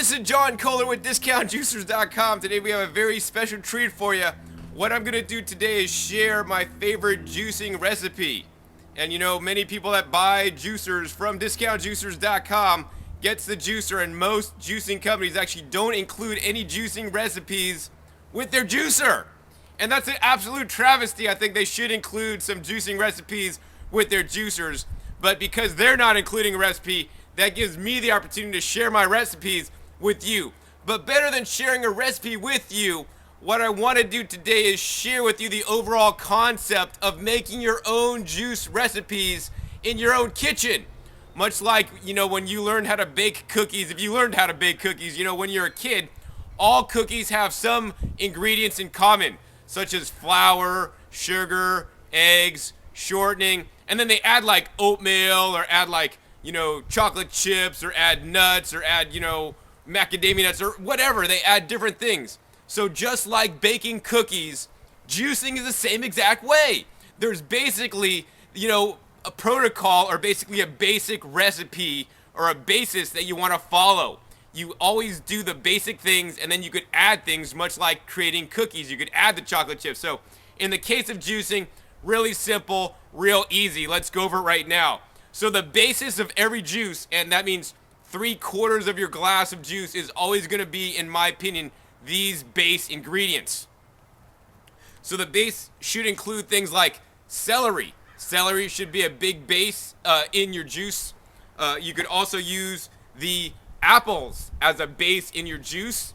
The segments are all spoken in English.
this is John Kohler with DiscountJuicers.com. Today we have a very special treat for you. What I'm going to do today is share my favorite juicing recipe. And you know, many people that buy juicers from DiscountJuicers.com gets the juicer, and most juicing companies actually don't include any juicing recipes with their juicer. And that's an absolute travesty. I think they should include some juicing recipes with their juicers. But because they're not including a recipe, that gives me the opportunity to share my recipes with you. But better than sharing a recipe with you, what I want to do today is share with you the overall concept of making your own juice recipes in your own kitchen. Much like, you know, when you learned how to bake cookies, if you learned how to bake cookies, you know, when you're a kid, all cookies have some ingredients in common, such as flour, sugar, eggs, shortening, and then they add like oatmeal or add like, you know, chocolate chips or add nuts or add, you know, macadamia nuts or whatever. They add different things. So just like baking cookies, juicing is the same exact way. There's basically, you know, a protocol or basically a basic recipe or a basis that you want to follow. You always do the basic things, and then you could add things, much like creating cookies. You could add the chocolate chips. So in the case of juicing, really simple, real easy. Let's go over it right now. So the basis of every juice, and that means 3/4 of your glass of juice, is always going to be, in my opinion, these base ingredients. So the base should include things like celery. Celery should be a big base in your juice. You could also use the apples as a base in your juice.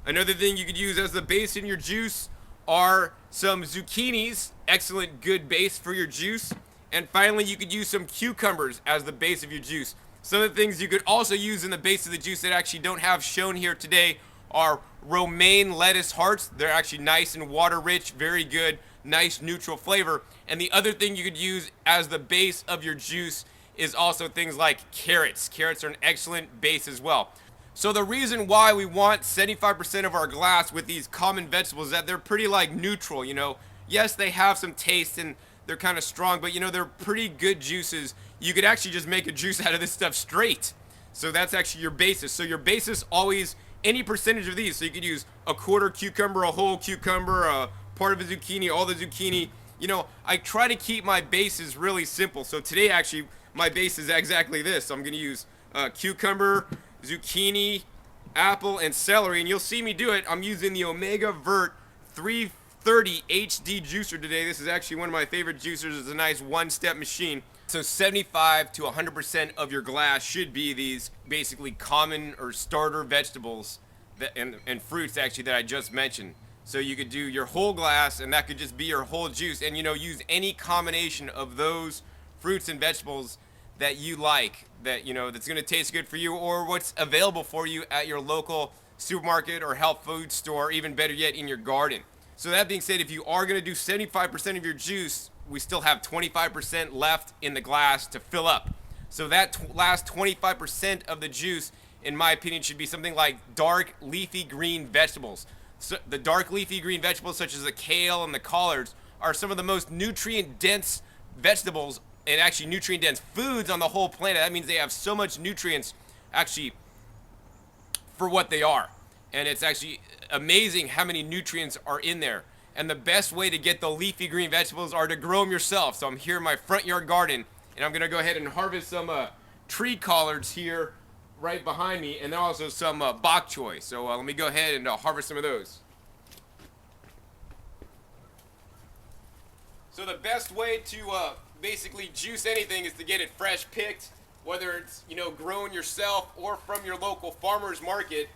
Another thing you could use as the base in your juice are some zucchinis, excellent good base for your juice. And finally, you could use some cucumbers as the base of your juice. Some of the things you could also use in the base of the juice that actually don't have shown here today are romaine lettuce hearts. They're actually nice and water rich, very good, nice neutral flavor. And the other thing you could use as the base of your juice is also things like carrots. Carrots are an excellent base as well. So the reason why we want 75% of our glass with these common vegetables is that they're pretty like neutral, you know. Yes, they have some taste and they're kind of strong, but you know, they're pretty good juices. You could actually just make a juice out of this stuff straight. So that's actually your basis. So your basis always, any percentage of these. So you could use a quarter cucumber, a whole cucumber, a part of a zucchini, all the zucchini. You know, I try to keep my bases really simple. So today actually, my base is exactly this. So I'm gonna use cucumber, zucchini, apple, and celery. And you'll see me do it. I'm using the Omega Vert 330 HD juicer today. This is actually one of my favorite juicers. It's a nice one-step machine. So 75 to 100% of your glass should be these basically common or starter vegetables and fruits actually that I just mentioned. So you could do your whole glass, and that could just be your whole juice. And you know, use any combination of those fruits and vegetables that you like, that you know that's going to taste good for you, or what's available for you at your local supermarket or health food store, even better yet, in your garden. So that being said, if you are going to do 75% of your juice, we still have 25% left in the glass to fill up. So that last 25% of the juice, in my opinion, should be something like dark leafy green vegetables. So the dark leafy green vegetables, such as the kale and the collards, are some of the most nutrient-dense vegetables and actually nutrient-dense foods on the whole planet. That means they have so much nutrients, actually, for what they are. And it's actually amazing how many nutrients are in there. And the best way to get the leafy green vegetables are to grow them yourself. So I'm here in my front yard garden, and I'm going to go ahead and harvest some tree collards here right behind me, and then also some bok choy. So let me go ahead and harvest some of those. So the best way to basically juice anything is to get it fresh picked, whether it's, you know, grown yourself or from your local farmer's market.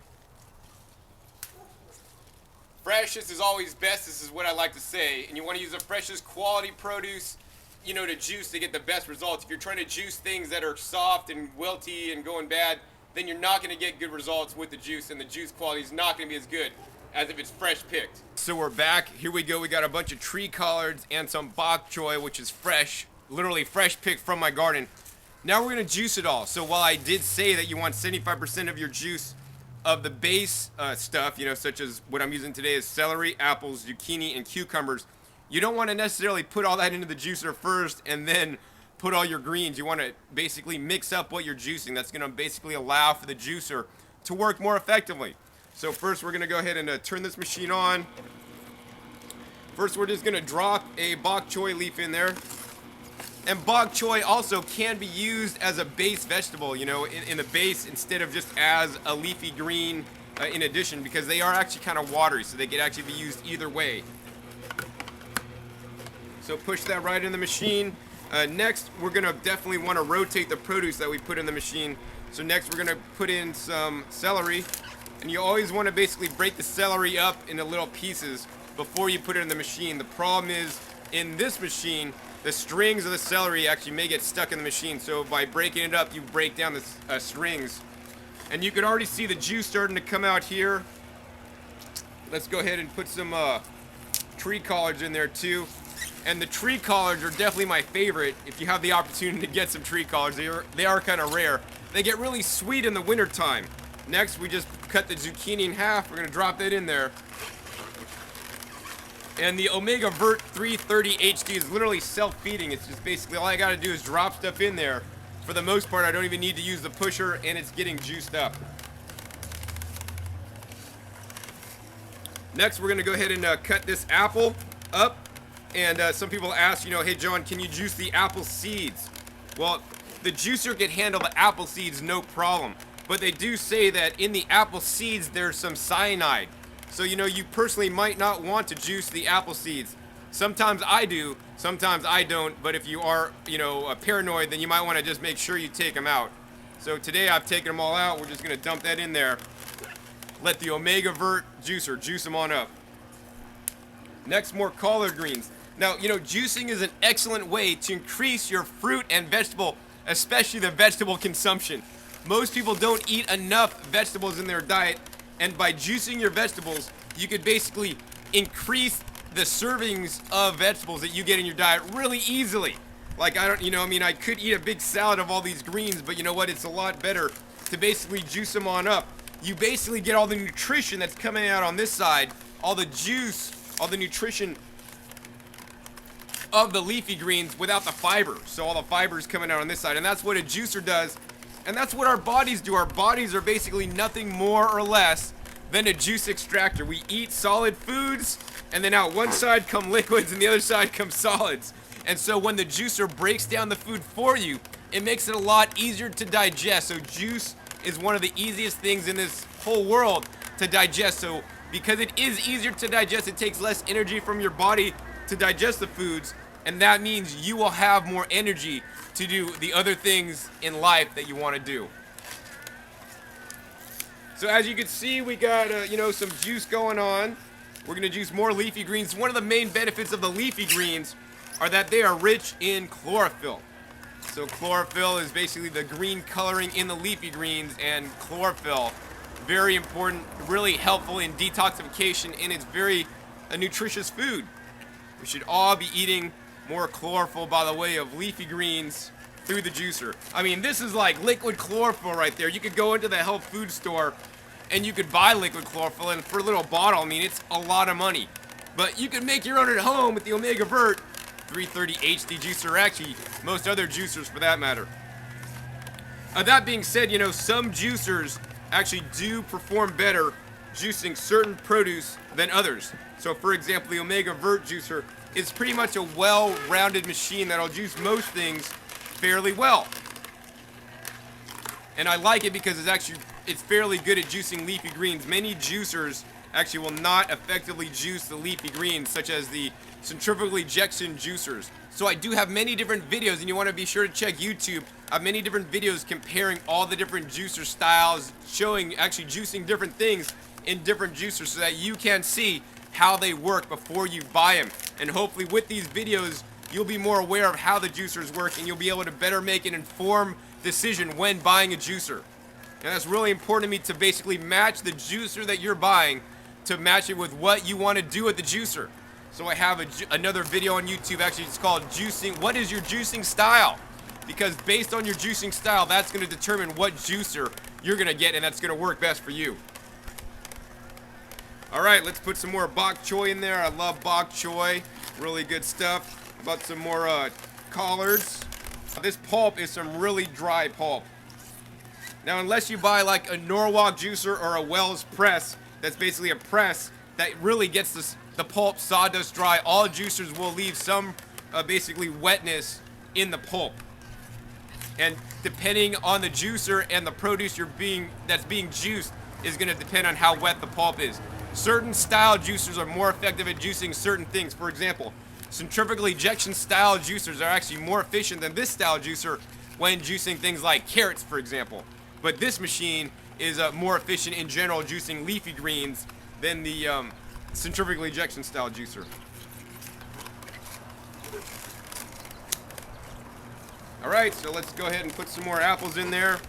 Freshest is always best, this is what I like to say, and you want to use the freshest quality produce, you know, to juice to get the best results. If you're trying to juice things that are soft and wilty and going bad, then you're not going to get good results with the juice, and the juice quality is not going to be as good as if it's fresh picked. So we're back. Here we go. We got a bunch of tree collards and some bok choy, which is fresh, literally fresh picked from my garden. Now we're going to juice it all. So while I did say that you want 75% of your juice of the base stuff, you know, such as what I'm using today is celery, apples, zucchini, and cucumbers, you don't want to necessarily put all that into the juicer first and then put all your greens. You want to basically mix up what you're juicing. That's going to basically allow for the juicer to work more effectively. So first we're going to go ahead and turn this machine on. First we're just going to drop a bok choy leaf in there. And bok choy also can be used as a base vegetable, you know, in the base instead of just as a leafy green in addition, because they are actually kind of watery, so they can actually be used either way. So push that right in the machine. Next, we're going to definitely want to rotate the produce that we put in the machine. So next we're going to put in some celery. And you always want to basically break the celery up into little pieces before you put it in the machine. The problem is, in this machine, the strings of the celery actually may get stuck in the machine. So by breaking it up, you break down the strings. And you can already see the juice starting to come out here. Let's go ahead and put some tree collards in there too. And the tree collards are definitely my favorite. If you have the opportunity to get some tree collards, they are kind of rare. They get really sweet in the wintertime. Next, we just cut the zucchini in half. We're going to drop that in there. And the Omega Vert 330 HD is literally self-feeding. It's just basically all I got to do is drop stuff in there. For the most part, I don't even need to use the pusher, and it's getting juiced up. Next, we're going to go ahead and cut this apple up. And some people ask, you know, hey, John, can you juice the apple seeds? Well, the juicer can handle the apple seeds no problem. But they do say that in the apple seeds, there's some cyanide. So, you know, you personally might not want to juice the apple seeds. Sometimes I do, sometimes I don't. But if you are, you know, paranoid, then you might want to just make sure you take them out. So today I've taken them all out. We're just going to dump that in there. Let the Omega Vert juicer juice them on up. Next, more collard greens. Now, you know, juicing is an excellent way to increase your fruit and vegetable, especially the vegetable consumption. Most people don't eat enough vegetables in their diet, and by juicing your vegetables, you could basically increase the servings of vegetables that you get in your diet really easily. Like, I could eat a big salad of all these greens, but you know what? It's a lot better to basically juice them on up. You basically get all the nutrition that's coming out on this side, all the juice, all the nutrition of the leafy greens without the fiber. So all the fiber is coming out on this side, and that's what a juicer does. And that's what our bodies do. Our bodies are basically nothing more or less than a juice extractor. We eat solid foods, and then out one side come liquids and the other side come solids. And so when the juicer breaks down the food for you, it makes it a lot easier to digest. So juice is one of the easiest things in this whole world to digest. So because it is easier to digest, it takes less energy from your body to digest the foods, and that means you will have more energy to do the other things in life that you want to do. So as you can see, we got some juice going on. We're going to juice more leafy greens. One of the main benefits of the leafy greens are that they are rich in chlorophyll. So chlorophyll is basically the green coloring in the leafy greens, and chlorophyll, very important, really helpful in detoxification, and it's very a nutritious food. We should all be eating more chlorophyll by the way of leafy greens through the juicer. I mean, this is like liquid chlorophyll right there. You could go into the health food store and you could buy liquid chlorophyll, and for a little bottle, I mean, it's a lot of money. But you can make your own at home with the Omega Vert 330 HD juicer, or actually most other juicers for that matter. That being said, some juicers actually do perform better juicing certain produce than others. So for example, the Omega Vert juicer is pretty much a well-rounded machine that'll juice most things fairly well. And I like it because it's fairly good at juicing leafy greens. Many juicers actually will not effectively juice the leafy greens, such as the centrifugal ejection juicers. So I do have many different videos, and you want to be sure to check YouTube. I have many different videos comparing all the different juicer styles, showing actually juicing different things in different juicers so that you can see how they work before you buy them. And hopefully with these videos, you'll be more aware of how the juicers work, and you'll be able to better make an informed decision when buying a juicer. And that's really important to me, to basically match the juicer that you're buying to match it with what you want to do with the juicer. So I have another video on YouTube, actually it's called Juicing. What is your juicing style? Because based on your juicing style, that's going to determine what juicer you're going to get, and that's going to work best for you. Alright, let's put some more bok choy in there. I love bok choy. Really good stuff. How about some more collards? This pulp is some really dry pulp. Now, unless you buy like a Norwalk juicer or a Wells press, that's basically a press that really gets the pulp sawdust dry, all juicers will leave some basically wetness in the pulp. And depending on the juicer and the produce that's being juiced is going to depend on how wet the pulp is. Certain style juicers are more effective at juicing certain things. For example, centrifugal ejection style juicers are actually more efficient than this style juicer when juicing things like carrots, for example. But this machine is more efficient in general juicing leafy greens than the centrifugal ejection style juicer. Alright, so let's go ahead and put some more apples in there.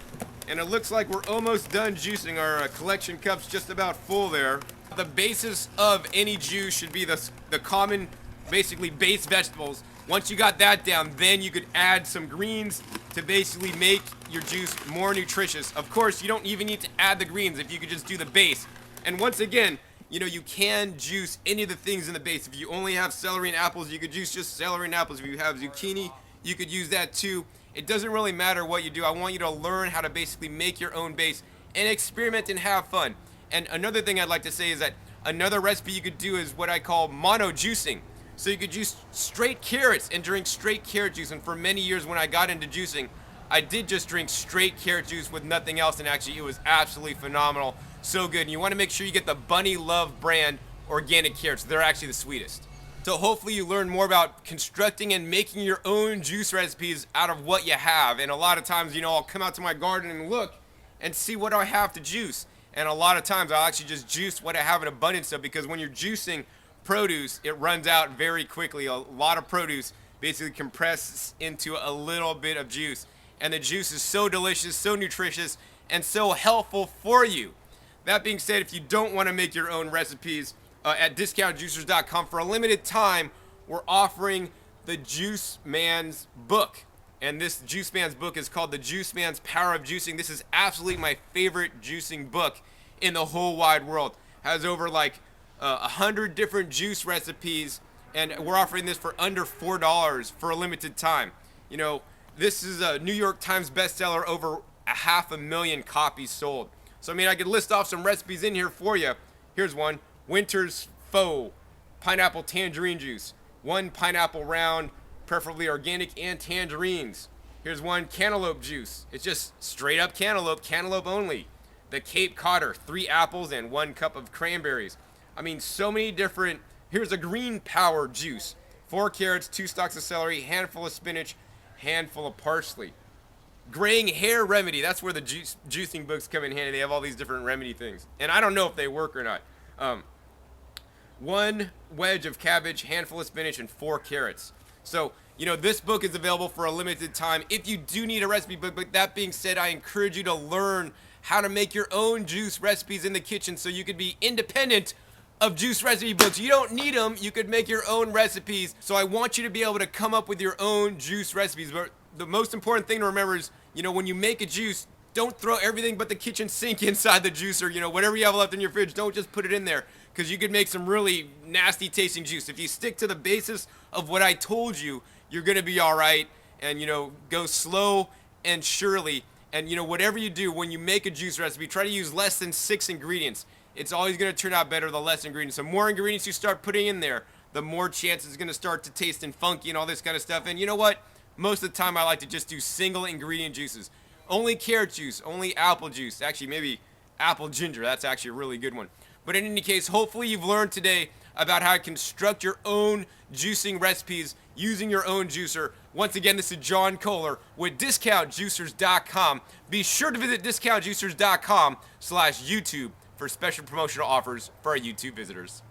And it looks like we're almost done juicing. Our collection cup's just about full there. The basis of any juice should be the common, basically base vegetables. Once you got that down, then you could add some greens to basically make your juice more nutritious. Of course, you don't even need to add the greens if you could just do the base. And once again, you can juice any of the things in the base. If you only have celery and apples, you could juice just celery and apples. If you have zucchini, you could use that too. It doesn't really matter what you do. I want you to learn how to basically make your own base and experiment and have fun. And another thing I'd like to say is that another recipe you could do is what I call mono juicing. So you could juice straight carrots and drink straight carrot juice. And for many years when I got into juicing, I did just drink straight carrot juice with nothing else. And actually it was absolutely phenomenal. So good. And you want to make sure you get the Bunny Love brand organic carrots. They're actually the sweetest. So hopefully you learn more about constructing and making your own juice recipes out of what you have. And a lot of times, I'll come out to my garden and look and see what I have to juice. And a lot of times I'll actually just juice what I have in abundance of, because when you're juicing produce, it runs out very quickly. A lot of produce basically compresses into a little bit of juice. And the juice is so delicious, so nutritious, and so helpful for you. That being said, if you don't want to make your own recipes, at discountjuicers.com for a limited time, we're offering the Juice Man's book. And this Juice Man's book is called The Juice Man's Power of Juicing. This is absolutely my favorite juicing book in the whole wide world. Has over 100 different juice recipes, and we're offering this for under $4 for a limited time. This is a New York Times bestseller, over 500,000 copies sold. So I could list off some recipes in here for you. Here's one. Winter's Faux pineapple tangerine juice. 1 pineapple round, preferably organic and tangerines. Here's one. Cantaloupe juice. It's just straight up cantaloupe only. The Cape Codder, 3 apples and 1 cup of cranberries. So many different. Here's a green power juice. 4 carrots, 2 stalks of celery, handful of spinach, handful of parsley. Graying hair remedy. That's where the juicing books come in handy. They have all these different remedy things. And I don't know if they work or not. 1 wedge of cabbage, handful of spinach, and 4 carrots. So, this book is available for a limited time if you do need a recipe book. But that being said, I encourage you to learn how to make your own juice recipes in the kitchen so you could be independent of juice recipe books. You don't need them. You could make your own recipes. So I want you to be able to come up with your own juice recipes. But the most important thing to remember is, when you make a juice, don't throw everything but the kitchen sink inside the juicer. Whatever you have left in your fridge, don't just put it in there, because you could make some really nasty tasting juice. If you stick to the basis of what I told you, you're going to be all right. And, go slow and surely. And, whatever you do, when you make a juice recipe, try to use less than 6 ingredients. It's always going to turn out better the less ingredients. The more ingredients you start putting in there, the more chance it's going to start to taste and funky and all this kind of stuff. And you know what? Most of the time I like to just do single ingredient juices. Only carrot juice, only apple juice. Actually, maybe apple ginger. That's actually a really good one. But in any case, hopefully you've learned today about how to construct your own juicing recipes using your own juicer. Once again, this is John Kohler with DiscountJuicers.com. Be sure to visit DiscountJuicers.com/YouTube for special promotional offers for our YouTube visitors.